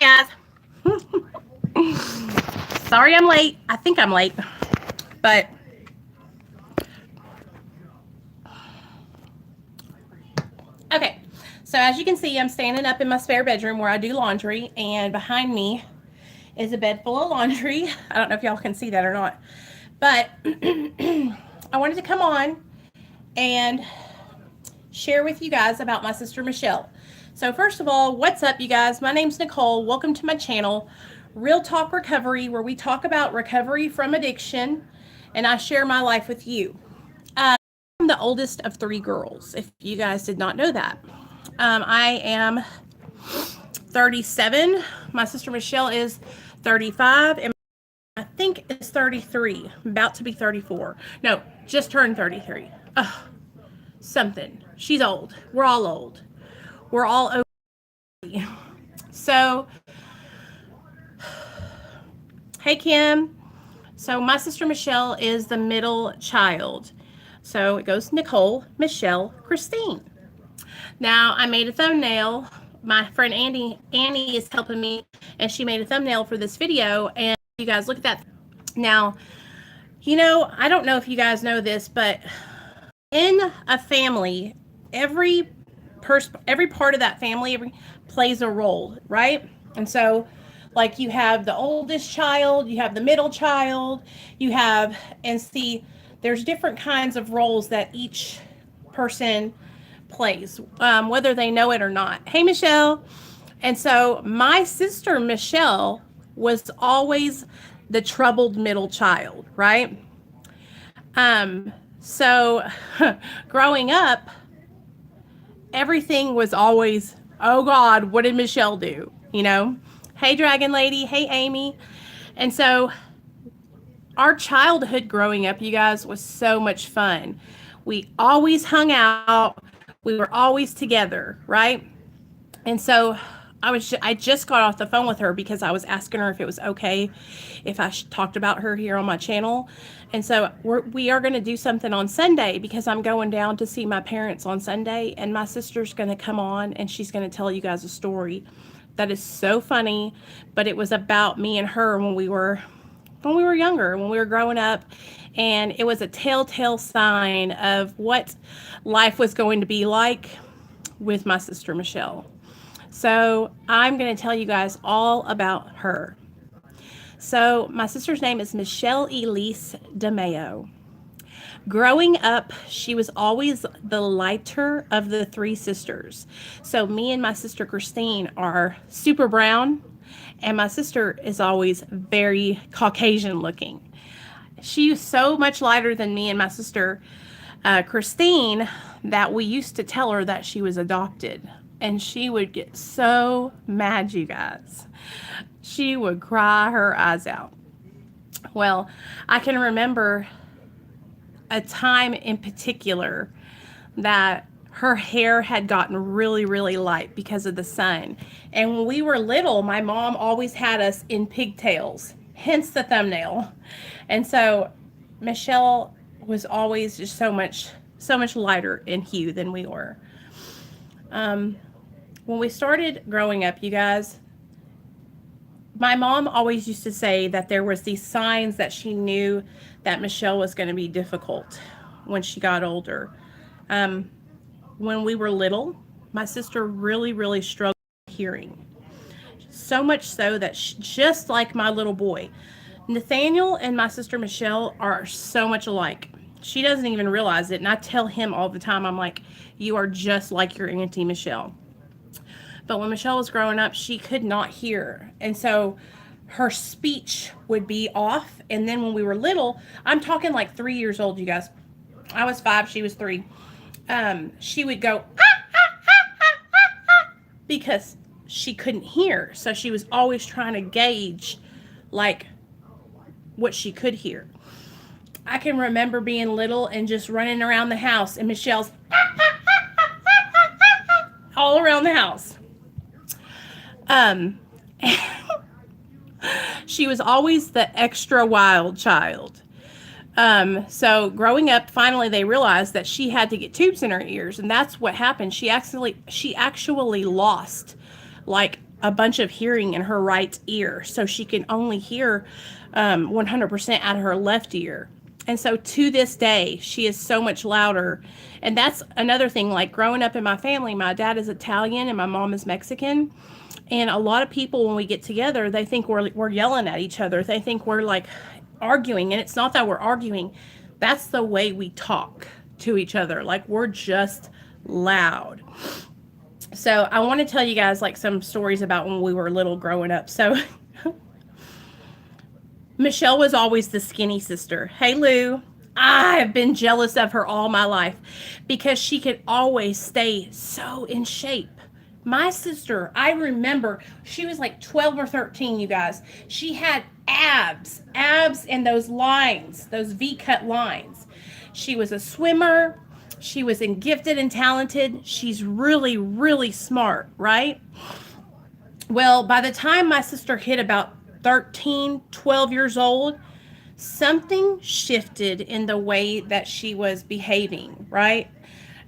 Hey guys. Sorry I'm late. I think I'm late. But okay. So as you can see, I'm standing up in my spare bedroom where I do laundry, and behind me is a bed full of laundry. I don't know if y'all can see that or not. But I wanted to come on and share with you guys about my sister Michelle. So first of all, what's up you guys? My name's Nicole. Welcome to my channel, Real Talk Recovery, where we talk about recovery from addiction and I share my life with you. I'm the oldest of three girls, if you guys did not know that. I am 37. My sister Michelle is 35, and I think is 33, about to be 34. No, just turned 33. Ugh, something. She's old. We're all old. We're all over. So, hey Kim. So my sister Michelle is the middle child. So it goes Nicole, Michelle, Christine. Now I made a thumbnail. My friend Annie is helping me, and she made a thumbnail for this video. And you guys look at that. Now, I don't know if you guys know this, but in a family, every part of that family plays a role, right? And so, like, you have the oldest child, you have the middle child, there's different kinds of roles that each person plays, whether they know it or not. Hey, Michelle. And so my sister Michelle was always the troubled middle child, right? So growing up, everything was always, oh God, what did Michelle do? Hey, Dragon Lady. Hey, Amy. And so our childhood growing up, you guys, was so much fun. We always hung out. We were always together, right? And so I just got off the phone with her because I was asking her if it was okay if I talked about her here on my channel. And so we are going to do something on Sunday because I'm going down to see my parents on Sunday, and my sister's going to come on and she's going to tell you guys a story that is so funny, but it was about me and her when we were younger, when we were growing up, and it was a telltale sign of what life was going to be like with my sister Michelle. So I'm going to tell you guys all about her. So my sister's name is Michelle Elise DeMeo. Growing up, she was always the lighter of the three sisters. So me and my sister Christine are super brown, and my sister is always very Caucasian looking. She's so much lighter than me and my sister Christine that we used to tell her that she was adopted. And she would get so mad, you guys. She would cry her eyes out. Well, I can remember a time in particular that her hair had gotten really, really light because of the sun. And when we were little, my mom always had us in pigtails, hence the thumbnail. And so Michelle was always just so much lighter in hue than we were. When we started growing up, you guys, my mom always used to say that there was these signs that she knew that Michelle was going to be difficult when she got older. When we were little, my sister really, really struggled with hearing. So much so that just like my little boy, Nathaniel and my sister Michelle are so much alike. She doesn't even realize it. And I tell him all the time, I'm like, you are just like your Auntie Michelle. But when Michelle was growing up, she could not hear. And so her speech would be off. And then when we were little, I'm talking like 3 years old, you guys. I was 5, she was 3. She would go, ah, ah, ah, ah, ah, because she couldn't hear. So she was always trying to gauge like what she could hear. I can remember being little and just running around the house, and Michelle's all around the house. She was always the extra wild child. So growing up, finally they realized that she had to get tubes in her ears, and that's what happened. She actually lost like a bunch of hearing in her right ear, so she can only hear 100% out of her left ear. And so to this day, she is so much louder. And that's another thing, like growing up in my family, my dad is Italian and my mom is Mexican. And a lot of people, when we get together, they think we're yelling at each other. They think we're like arguing. And it's not that we're arguing. That's the way we talk to each other. Like we're just loud. So I want to tell you guys like some stories about when we were little growing up. So Michelle was always the skinny sister. Hey, Lou. I've been jealous of her all my life because she could always stay so in shape. My sister, I remember, she was like 12 or 13, you guys. She had abs and those lines, those V-cut lines. She was a swimmer. She was gifted and talented. She's really, really smart, right? Well, by the time my sister hit about 13, 12 years old, something shifted in the way that she was behaving, right?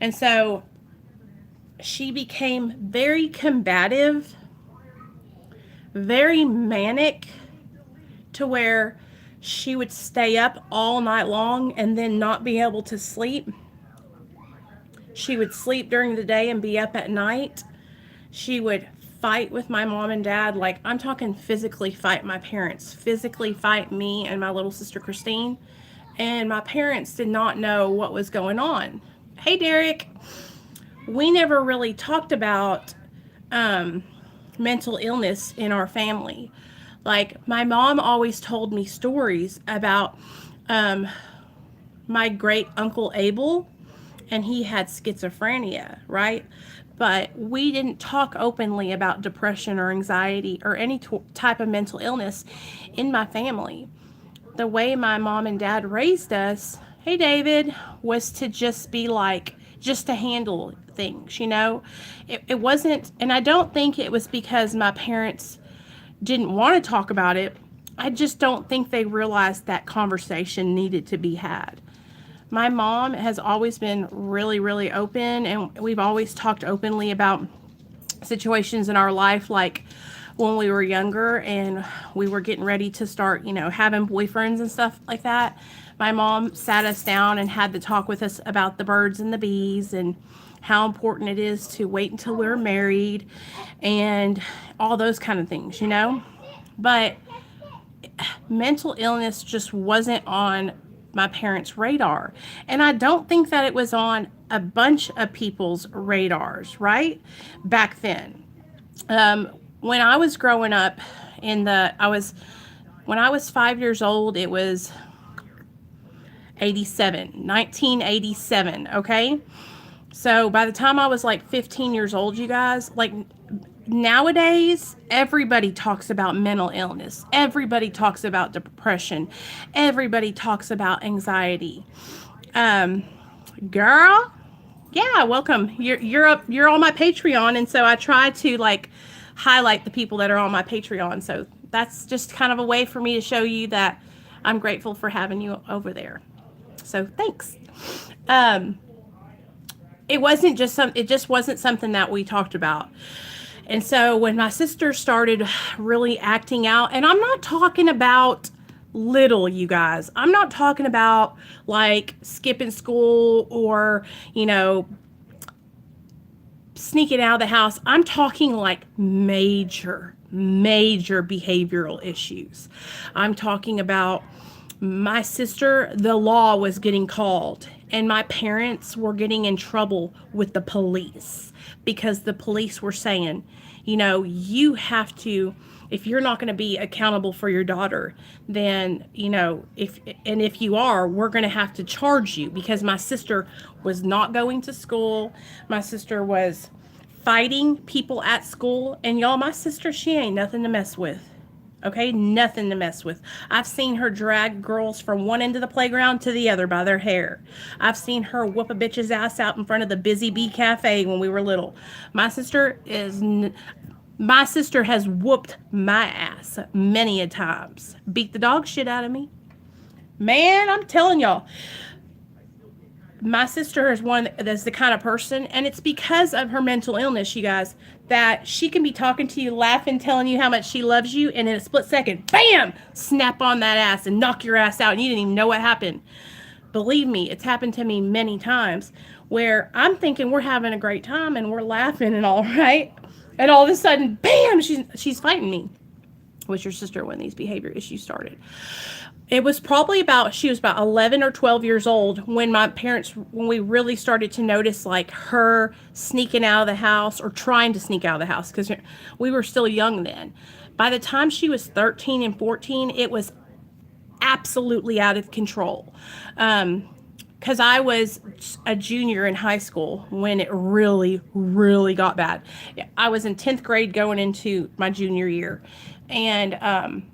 And so she became very combative, very manic, to where she would stay up all night long and then not be able to sleep. She would sleep during the day and be up at night. She would fight with my mom and dad. Like, I'm talking physically fight my parents, physically fight me and my little sister Christine. And my parents did not know what was going on. Hey, Derek. We never really talked about mental illness in our family. Like, my mom always told me stories about my great uncle Abel, and he had schizophrenia, right? But we didn't talk openly about depression or anxiety or any type of mental illness in my family. The way my mom and dad raised us, hey David, was to just be like, just to handle things, you know? It wasn't, and I don't think it was because my parents didn't want to talk about it. I just don't think they realized that conversation needed to be had. My mom has always been really, really open, and we've always talked openly about situations in our life, like when we were younger and we were getting ready to start, you know, having boyfriends and stuff like that. My mom sat us down and had to talk with us about the birds and the bees and how important it is to wait until we're married and all those kind of things, you know. But mental illness just wasn't on my parents' radar. And I don't think that it was on a bunch of people's radars, right? Back then. When I was growing up when I was 5 years old, it was 1987, okay? So by the time I was like 15 years old, you guys, like nowadays, everybody talks about mental illness. Everybody talks about depression. Everybody talks about anxiety. Girl, yeah, welcome. You're on my Patreon, and so I try to like highlight the people that are on my Patreon. So that's just kind of a way for me to show you that I'm grateful for having you over there. So thanks. It just wasn't something that we talked about. And so when my sister started really acting out, and I'm not talking about little, you guys. I'm not talking about like skipping school or, you know, sneaking out of the house. I'm talking like major behavioral issues. I'm talking about my sister, the law was getting called, and my parents were getting in trouble with the police because the police were saying, you know, you have to, if you're not going to be accountable for your daughter, then, you know, if you are, we're going to have to charge you, because my sister was not going to school. My sister was fighting people at school, and y'all, my sister, she ain't nothing to mess with. Okay, nothing to mess with. I've seen her drag girls from one end of the playground to the other by their hair. I've seen her whoop a bitch's ass out in front of the Busy Bee Cafe when we were little. My sister has whooped my ass many a times. Beat the dog shit out of me. Man, I'm telling y'all. my sister is one that's the kind of person, and it's because of her mental illness, you guys, that she can be talking to you, laughing, telling you how much she loves you, and in a split second, bam, snap on that ass and knock your ass out, and you didn't even know what happened. Believe me, it's happened to me many times where I'm thinking we're having a great time and we're laughing and all right, and all of a sudden, bam, she's fighting me. Was your sister when these behavior issues started? It was probably she was about 11 or 12 years old when when we really started to notice like her sneaking out of the house or trying to sneak out of the house, because we were still young then. By the time she was 13 and 14, it was absolutely out of control. Because I was a junior in high school when it really, really got bad. I was in 10th grade going into my junior year. And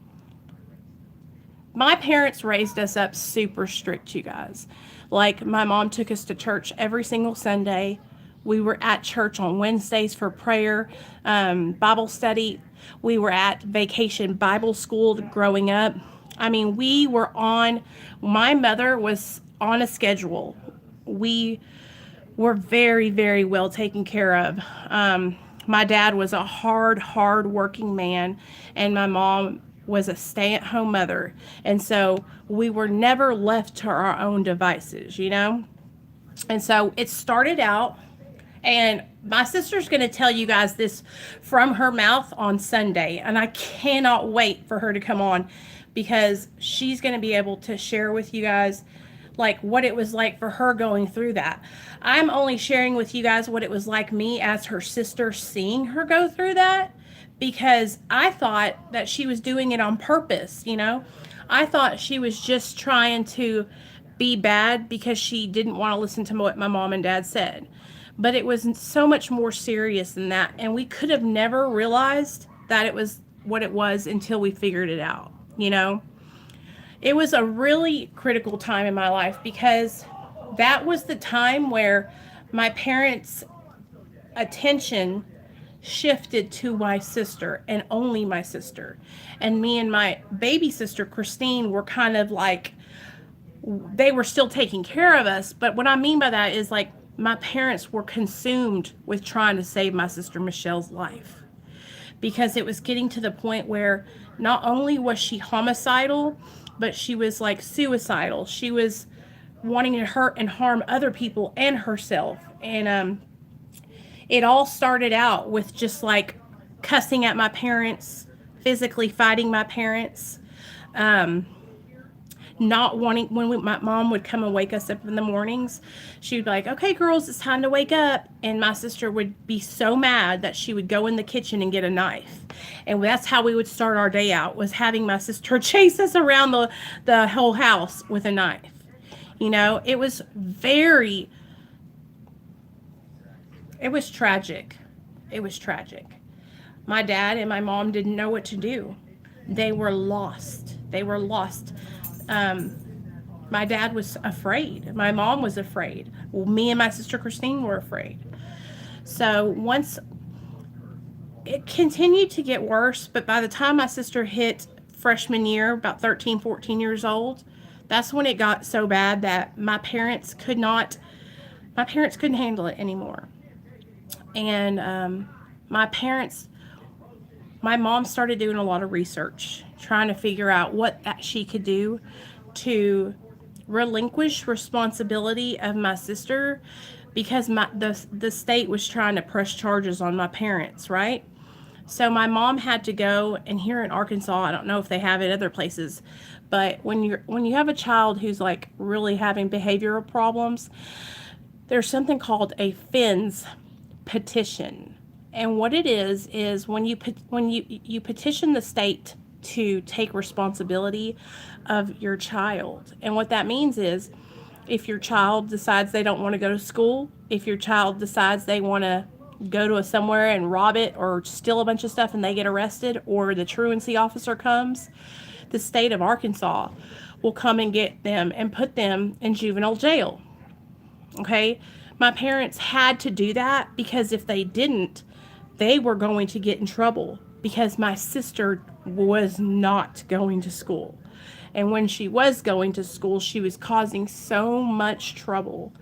my parents raised us up super strict, you guys. Like, my mom took us to church every single Sunday. We were at church on Wednesdays for prayer, Bible study. We were at vacation Bible school growing up. I mean, my mother was on a schedule. We were very, very well taken care of. My dad was a hard working man, and my mom was a stay-at-home mother. And so we were never left to our own devices, you know? And so it started out, and my sister's going to tell you guys this from her mouth on Sunday, and I cannot wait for her to come on, because she's going to be able to share with you guys like what it was like for her going through that. I'm only sharing with you guys what it was like me as her sister, seeing her go through that, because I thought that she was doing it on purpose, you know? I thought she was just trying to be bad because she didn't want to listen to what my mom and dad said. But it was so much more serious than that, and we could have never realized that it was what it was until we figured it out, you know? It was a really critical time in my life, because that was the time where my parents' attention shifted to my sister, and only my sister. And me and my baby sister, Christine, were kind of like, they were still taking care of us. But what I mean by that is, like, my parents were consumed with trying to save my sister Michelle's life, because it was getting to the point where not only was she homicidal, but she was like suicidal. She was wanting to hurt and harm other people and herself. And it all started out with just like cussing at my parents, physically fighting my parents, not wanting, when my mom would come and wake us up in the mornings, she would be like, okay, girls, it's time to wake up. And my sister would be so mad that she would go in the kitchen and get a knife. And that's how we would start our day out, was having my sister chase us around the whole house with a knife. You know, it was tragic. It was tragic. My dad and my mom didn't know what to do. They were lost. My dad was afraid. My mom was afraid. Well, me and my sister Christine were afraid. So once it continued to get worse, but by the time my sister hit freshman year, about 13, 14 years old, that's when it got so bad that my parents couldn't handle it anymore. And my mom started doing a lot of research, trying to figure out what that she could do to relinquish responsibility of my sister, because the state was trying to press charges on my parents, right? So my mom had to go, and here in Arkansas, I don't know if they have it other places, but when you have a child who's like really having behavioral problems, there's something called a FINS petition. And what it is when you petition the state to take responsibility of your child. And what that means is, if your child decides they don't want to go to school, if your child decides they want to go to somewhere and rob it or steal a bunch of stuff and they get arrested, or the truancy officer comes, the state of Arkansas will come and get them and put them in juvenile jail. Okay? My parents had to do that, because if they didn't, they were going to get in trouble, because my sister was not going to school. And when she was going to school, she was causing so much trouble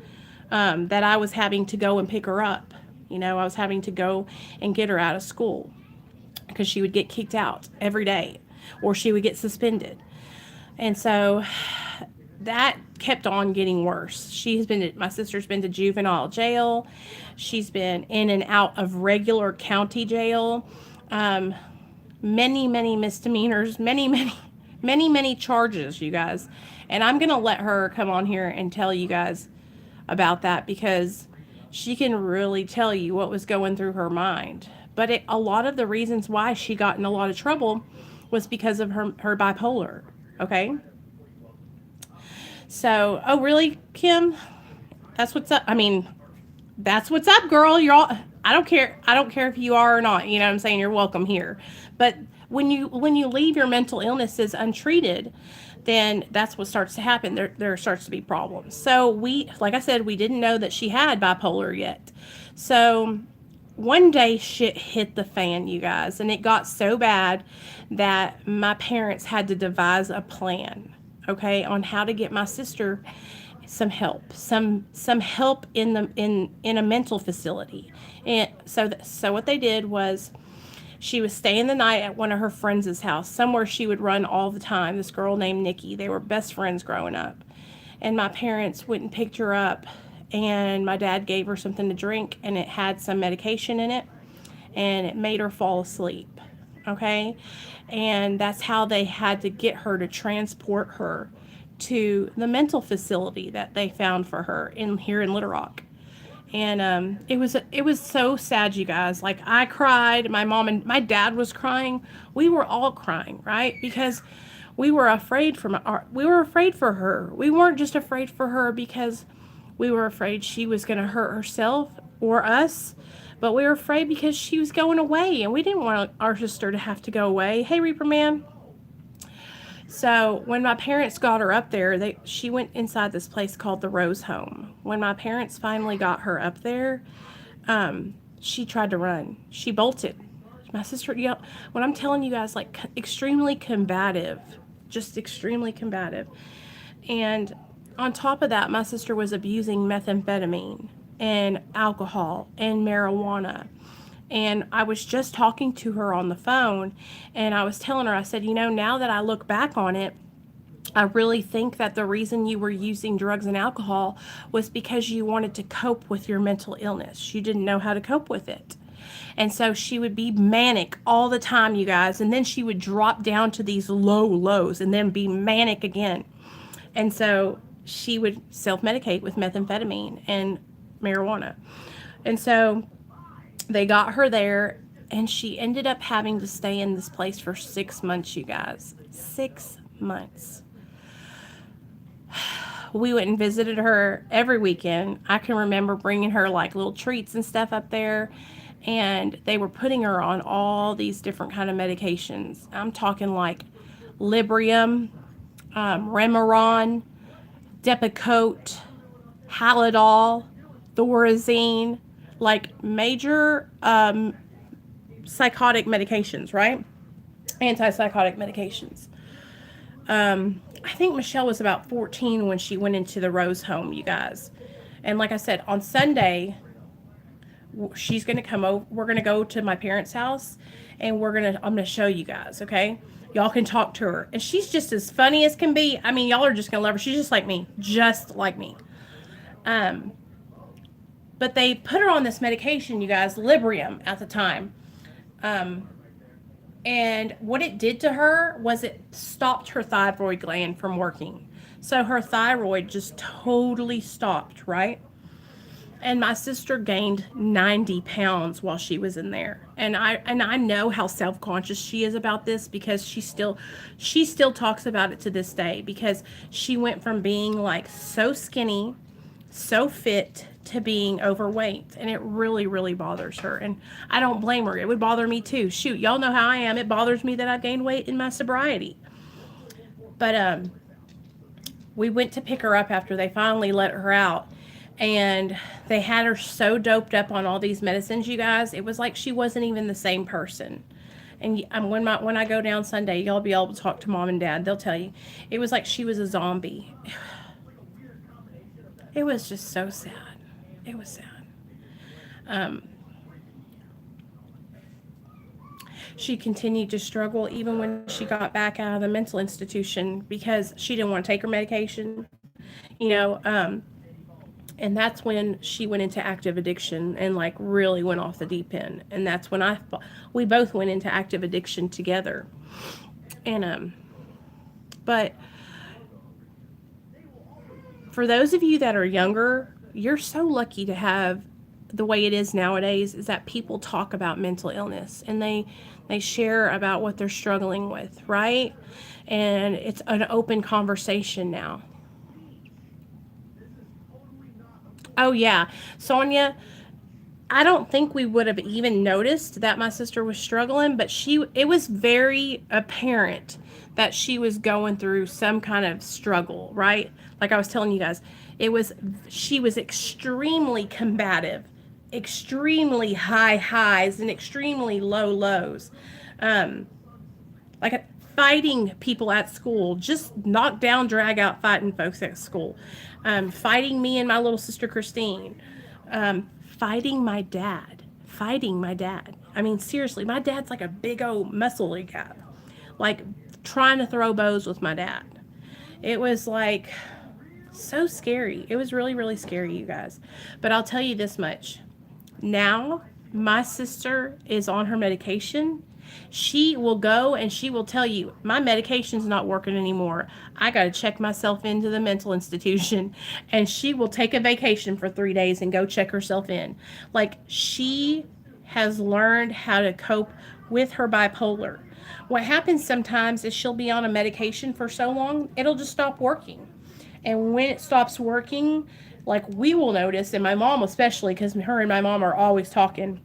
that I was having to go and pick her up. You know, I was having to go and get her out of school because she would get kicked out every day or she would get suspended. And so that kept on getting worse. My sister's been to juvenile jail. She's been in and out of regular county jail. Many, many misdemeanors, many charges, you guys. And I'm going to let her come on here and tell you guys about that because she can really tell you what was going through her mind. But a lot of the reasons why she got in a lot of trouble was because of her bipolar. Okay? So, oh, really, Kim? That's what's up. I mean, that's what's up, girl. You're all, I don't care if you are or not. You know what I'm saying? You're welcome here. But when you leave your mental illnesses untreated, then that's what starts to happen. There starts to be problems. So like I said, we didn't know that she had bipolar yet. So one day shit hit the fan, you guys, and it got so bad that my parents had to devise a plan, okay, on how to get my sister some help in a mental facility. And so what they did was she was staying the night at one of her friends' house, somewhere she would run all the time. This girl named Nikki. They were best friends growing up. And my parents went and picked her up, and my dad gave her something to drink, and it had some medication in it, and it made her fall asleep. Okay? And that's how they had to get her to transport her to the mental facility that they found for her here in Little Rock. And it was so sad, you guys. Like, I cried. My mom and my dad was crying. We were all crying, right? Because we were afraid for her. We weren't just afraid for her because we were afraid she was going to hurt herself or us, but we were afraid because she was going away, and we didn't want our sister to have to go away. Hey, Reaper Man. So when my parents got her up there, she went inside this place called the Rose Home. When my parents finally got her up there, she tried to run. She bolted. My sister, when I'm telling you guys, like, extremely combative, just extremely combative. And on top of that, my sister was abusing methamphetamine and alcohol and marijuana. And I was just talking to her on the phone, and I was telling her, I said, now that I look back on it, I really think that the reason you were using drugs and alcohol was because you wanted to cope with your mental illness. You didn't know how to cope with it. And so she would be manic all the time, you guys, and then she would drop down to these low lows and then be manic again. And so she would self-medicate with methamphetamine and marijuana. And so they got her there, and she ended up having to stay in this place for 6 months, you guys. 6 months. We went and visited her every weekend. I can remember bringing her like little treats and stuff up there, and they were putting her on all these different kind of medications. I'm talking like Librium, Remeron, Depakote, Halidol, Thorazine, like major psychotic medications, right? Antipsychotic medications. I think Michelle was about 14 when she went into the Rose Home, you guys. And like I said, on Sunday, she's going to come over. We're going to go to my parents' house, and I'm going to show you guys, okay? Y'all can talk to her. And she's just as funny as can be. I mean, y'all are just going to love her. She's just like me. Just like me. But they put her on this medication, you guys, Librium at the time. And what it did to her was it stopped her thyroid gland from working. So her thyroid just totally stopped, right? And my sister gained 90 pounds while she was in there. And I know how self-conscious she is about this, because she still talks about it to this day, because she went from being like so skinny, so fit, to being overweight, and it really, really bothers her. And I don't blame her. It would bother me too. Shoot, y'all know how I am. It bothers me that I've gained weight in my sobriety. But we went to pick her up after they finally let her out, and they had her so doped up on all these medicines, you guys. It was like she wasn't even the same person. And when I go down Sunday, y'all be able to talk to Mom and Dad. They'll tell you. It was like she was a zombie. It was just so sad. It was sad. Um, she continued to struggle even when she got back out of the mental institution because she didn't want to take her medication, you know. And that's when she went into active addiction and like really went off the deep end. And that's when we both went into active addiction together. And but for those of you that are younger, you're so lucky to have the way it is nowadays is that people talk about mental illness and they share about what they're struggling with, right? And it's an open conversation now. Oh yeah, Sonia, I don't think we would have even noticed that my sister was struggling, but it was very apparent that she was going through some kind of struggle, right? Like I was telling you guys, she was extremely combative, extremely high highs and extremely low lows. Um, like fighting people at school, just knock down, drag out, fighting folks at school, fighting me and my little sister Christine, fighting my dad. I mean, seriously, my dad's like a big old muscly guy, like trying to throw bows with my dad. It was like so scary. It was really, really scary, you guys. But I'll tell you this much. Now, my sister is on her medication. She will go and she will tell you, my medication's not working anymore. I got to check myself into the mental institution. And she will take a vacation for 3 days and go check herself in. Like, she has learned how to cope with her bipolar. What happens sometimes is she'll be on a medication for so long, it'll just stop working. And when it stops working, like we will notice, and my mom especially, because her and my mom are always talking.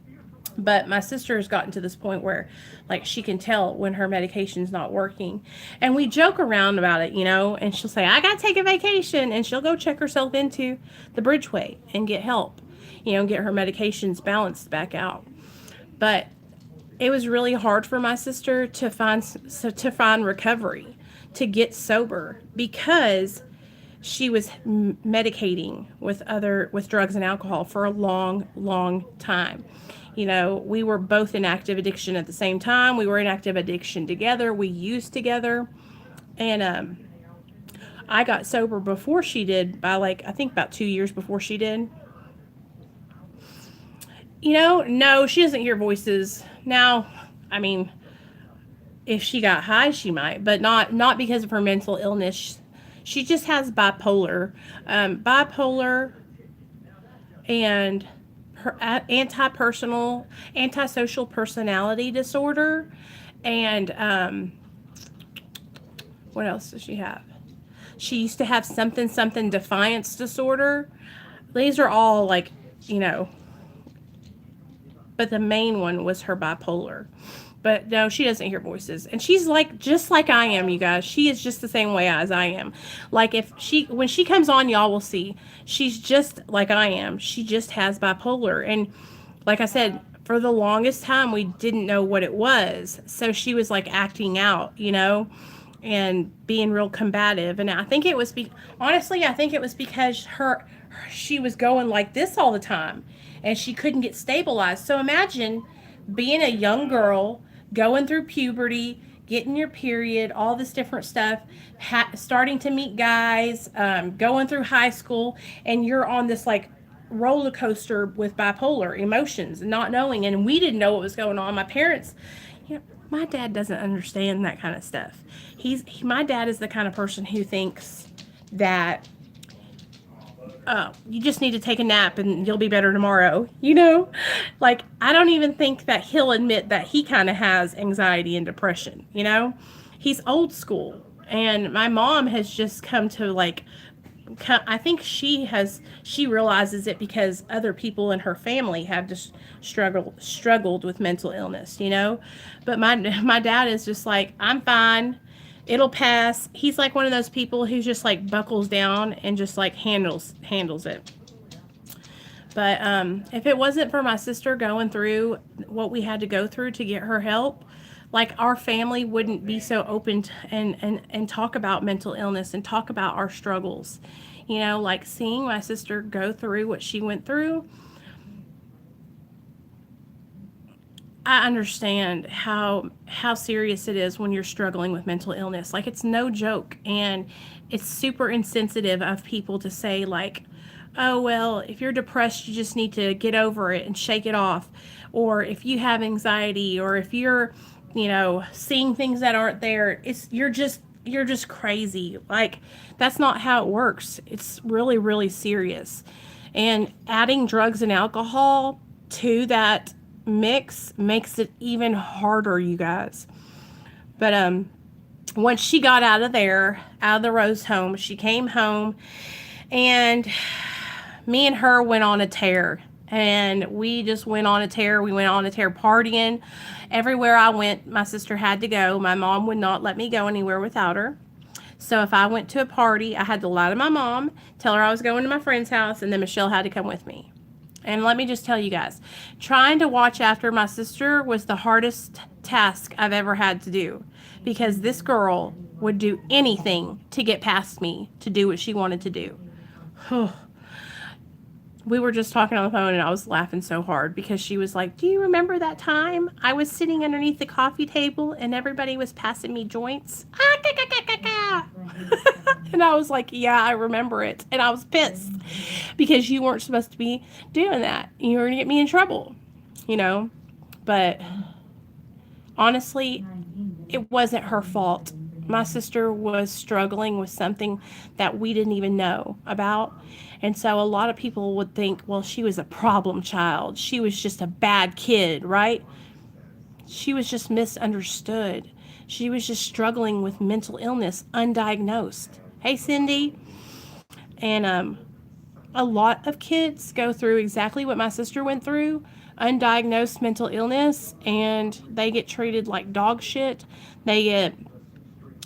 But my sister has gotten to this point where, like, she can tell when her medication's not working. And we joke around about it, you know, and she'll say, I got to take a vacation. And she'll go check herself into the Bridgeway and get help, you know, get her medications balanced back out. But it was really hard for my sister to find recovery, to get sober, because she was medicating with drugs and alcohol for a long time. You know, we were both in active addiction at the same time. We were in active addiction together. We used together. And I got sober before she did, by like, I think about 2 years before she did. You know, no, she doesn't hear voices. Now, I mean, if she got high, she might, but not because of her mental illness. She just has bipolar. Bipolar and her antisocial personality disorder. And what else does she have? She used to have something defiance disorder. These are all like, you know, but the main one was her bipolar. But no, she doesn't hear voices. And she's like, just like I am, you guys. She is just the same way as I am. Like when she comes on, y'all will see, she's just like I am. She just has bipolar. And like I said, for the longest time, we didn't know what it was. So she was like acting out, you know, and being real combative. And I think it was, honestly, I think it was because she was going like this all the time and she couldn't get stabilized. So imagine being a young girl, going through puberty, getting your period, all this different stuff, starting to meet guys, going through high school, and you're on this like roller coaster with bipolar emotions, not knowing. And we didn't know what was going on. My parents, you know, my dad doesn't understand that kind of stuff. My dad is the kind of person who thinks that you just need to take a nap and you'll be better tomorrow. You know, like, I don't even think that he'll admit that he kind of has anxiety and depression, you know, he's old school. And my mom has just come to like, I think she realizes it because other people in her family have just struggled with mental illness, you know, but my dad is just like, I'm fine. It'll pass. He's like one of those people who just like buckles down and just like handles it. But if it wasn't for my sister going through what we had to go through to get her help, like our family wouldn't be so open and talk about mental illness and talk about our struggles. You know, like seeing my sister go through what she went through, I understand how serious it is when you're struggling with mental illness. Like it's no joke, and it's super insensitive of people to say like, "Oh, well, if you're depressed, you just need to get over it and shake it off." Or if you have anxiety, or if you're, seeing things that aren't there, you're just crazy. Like that's not how it works. It's really really serious. And adding drugs and alcohol to that mix makes it even harder, you guys. But once she got out of there, out of the Rose home, she came home, and me and her went on a tear. And we just went on a tear. We went on a tear partying. Everywhere I went, my sister had to go. My mom would not let me go anywhere without her. So if I went to a party, I had to lie to my mom, tell her I was going to my friend's house, and then Michelle had to come with me. And let me just tell you guys, trying to watch after my sister was the hardest task I've ever had to do, because this girl would do anything to get past me to do what she wanted to do. We were just talking on the phone, and I was laughing so hard because she was like, "Do you remember that time I was sitting underneath the coffee table and everybody was passing me joints?" And I was like, "Yeah, I remember it." And I was pissed because you weren't supposed to be doing that. You were going to get me in trouble, But honestly, it wasn't her fault. My sister was struggling with something that we didn't even know about. And so a lot of people would think, well, she was a problem child. She was just a bad kid, right? She was just misunderstood. She was just struggling with mental illness, undiagnosed. Hey, Cindy. And a lot of kids go through exactly what my sister went through, undiagnosed mental illness, and they get treated like dog shit. They get,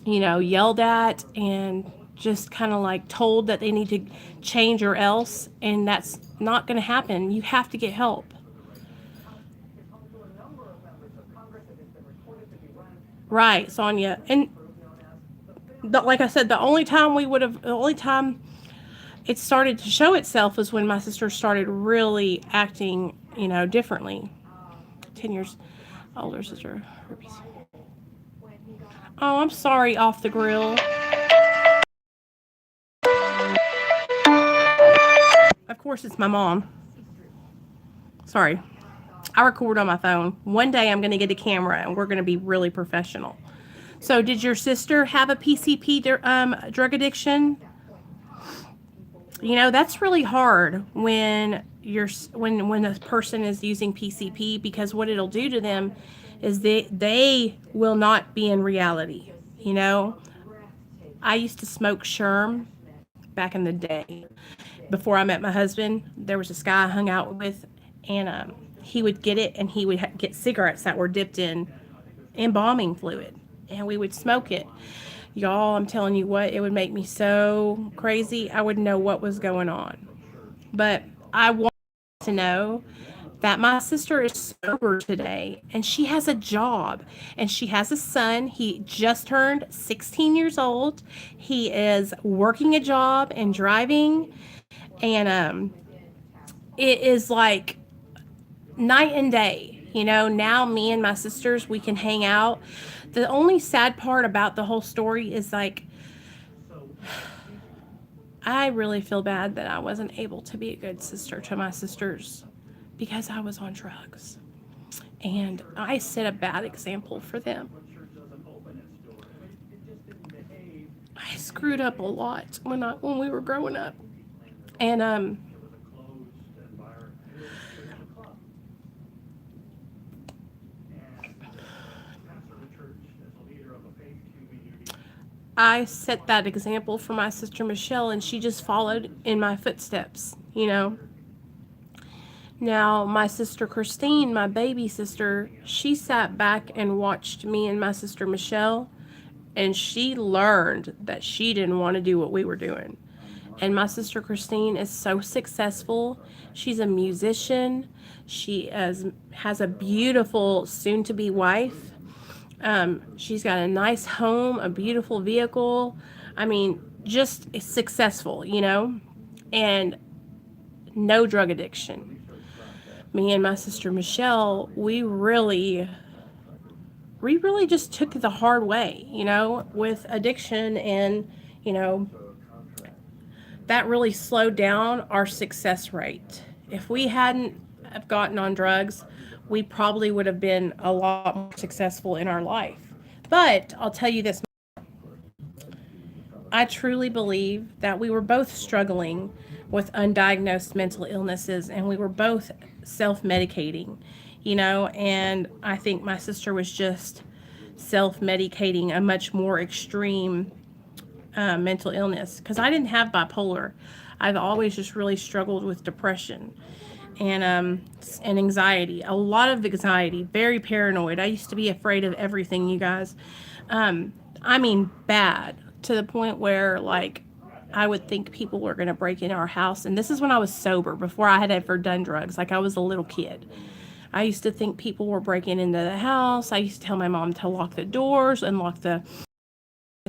yelled at and just kind of like told that they need to change or else, and that's not going to happen. You have to get help. Right, Sonia. And like I said, the only time it started to show itself was when my sister started really acting, differently. 10 years older sister. Herpes. Oh, I'm sorry, off the grill. Of course, it's my mom. Sorry. I record on my phone. One day I'm going to get a camera and we're going to be really professional. So did your sister have a PCP drug addiction? That's really hard when when a person is using PCP, because what it'll do to them is they will not be in reality. I used to smoke Sherm back in the day. Before I met my husband, there was this guy I hung out with, and he would get it, and he would get cigarettes that were dipped in embalming fluid, and we would smoke it. Y'all, I'm telling you what, it would make me so crazy. I wouldn't know what was going on. But I want to know that my sister is sober today, and she has a job, and she has a son. He just turned 16 years old. He is working a job and driving, and it is like night and day. Now me and my sisters, we can hang out. The only sad part about the whole story is like, I really feel bad that I wasn't able to be a good sister to my sisters because I was on drugs, and I set a bad example for them. I screwed up a lot when we were growing up, and I set that example for my sister Michelle, and she just followed in my footsteps. Now, my sister Christine, my baby sister, she sat back and watched me and my sister Michelle, and she learned that she didn't want to do what we were doing. And my sister Christine is so successful. She's a musician. She has a beautiful soon-to-be wife. She's got a nice home, a beautiful vehicle. I mean, just successful, you know, and no drug addiction. Me and my sister Michelle, we really just took it the hard way, you know, with addiction, and, you know, that really slowed down our success rate. If we hadn't have gotten on drugs, we probably would have been a lot more successful in our life. But I'll tell you this, I truly believe that we were both struggling with undiagnosed mental illnesses, and we were both self medicating, you know, and I think my sister was just self medicating a much more extreme mental illness, because I didn't have bipolar. I've always just really struggled with depression and anxiety, a lot of anxiety, very paranoid. I used to be afraid of everything, you guys. I mean, bad, to the point where, like, I would think people were going to break into our house. And this is when I was sober, before I had ever done drugs. Like, I was a little kid. I used to think people were breaking into the house. I used to tell my mom to lock the doors and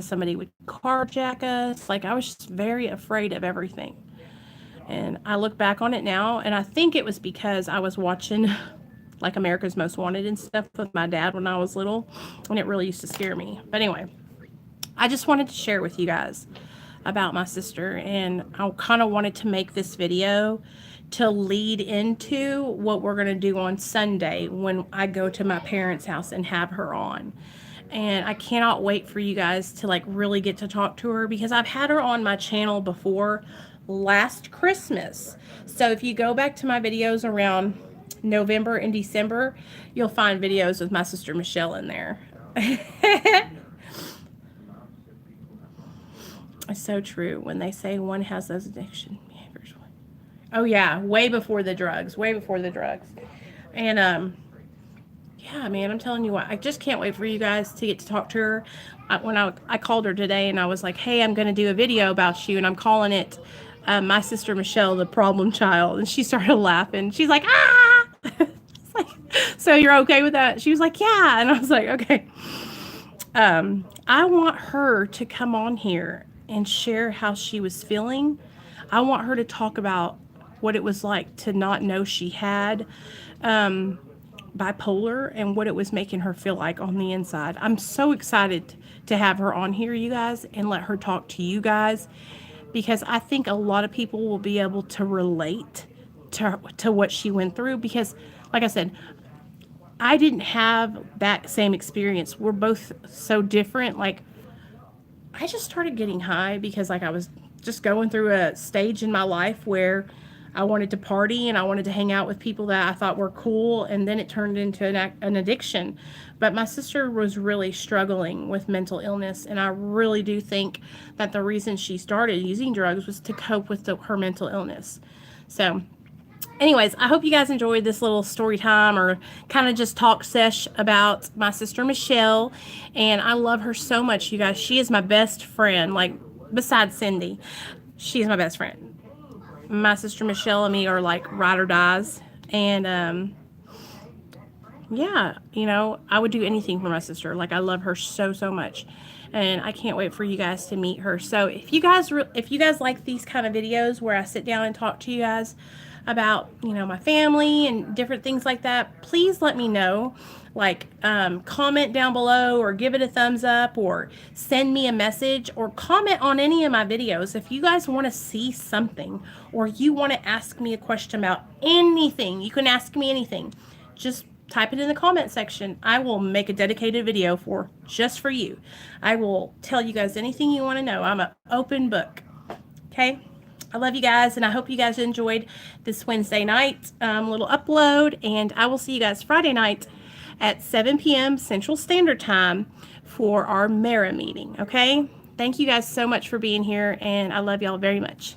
somebody would carjack us. Like, I was just very afraid of everything. And I look back on it now, and I think it was because I was watching like America's Most Wanted and stuff with my dad when I was little, and it really used to scare me. But anyway, I just wanted to share with you guys about my sister, and I kind of wanted to make this video to lead into what we're going to do on Sunday when I go to my parents' house and have her on. And I cannot wait for you guys to, like, really get to talk to her, because I've had her on my channel before last Christmas. So if you go back to my videos around November and December, you'll find videos with my sister Michelle in there. It's so true when they say one has those addiction behaviors. Oh yeah, way before the drugs, And yeah, man, I'm telling you what, I just can't wait for you guys to get to talk to her. When I called her today, and I was like, hey, I'm going to do a video about you, and I'm calling it My Sister Michelle, the Problem Child. And she started laughing. She's like, ah! Like, so you're okay with that? She was like, yeah. And I was like, okay. I want her to come on here and share how she was feeling. I want her to talk about what it was like to not know she had bipolar, and what it was making her feel like on the inside. I'm so excited to have her on here, you guys, and let her talk to you guys, because I think a lot of people will be able to relate to what she went through, because, like I said, I didn't have that same experience. We're both so different. Like, I just started getting high because, like, I was just going through a stage in my life where I wanted to party and I wanted to hang out with people that I thought were cool, and then it turned into an addiction. But my sister was really struggling with mental illness, and I really do think that the reason she started using drugs was to cope with her mental illness. So anyways, I hope you guys enjoyed this little story time, or kind of just talk sesh about my sister Michelle. And I love her so much, you guys. She is my best friend, like, besides Cindy. She's my best friend. My sister Michelle and me are like ride or dies. And yeah, you know, I would do anything for my sister. Like, I love her so much, and I can't wait for you guys to meet her. So if you guys like these kind of videos where I sit down and talk to you guys about, you know, my family and different things like that, please let me know. Like, comment down below, or give it a thumbs up, or send me a message, or comment on any of my videos. If you guys want to see something, or you want to ask me a question about anything, you can ask me anything. Just type it in the comment section. I will make a dedicated video just for you. I will tell you guys anything you want to know. I'm an open book. Okay? I love you guys, and I hope you guys enjoyed this Wednesday night little upload, and I will see you guys Friday night at 7 p.m. Central Standard Time for our Mara meeting, okay? Thank you guys so much for being here, and I love y'all very much.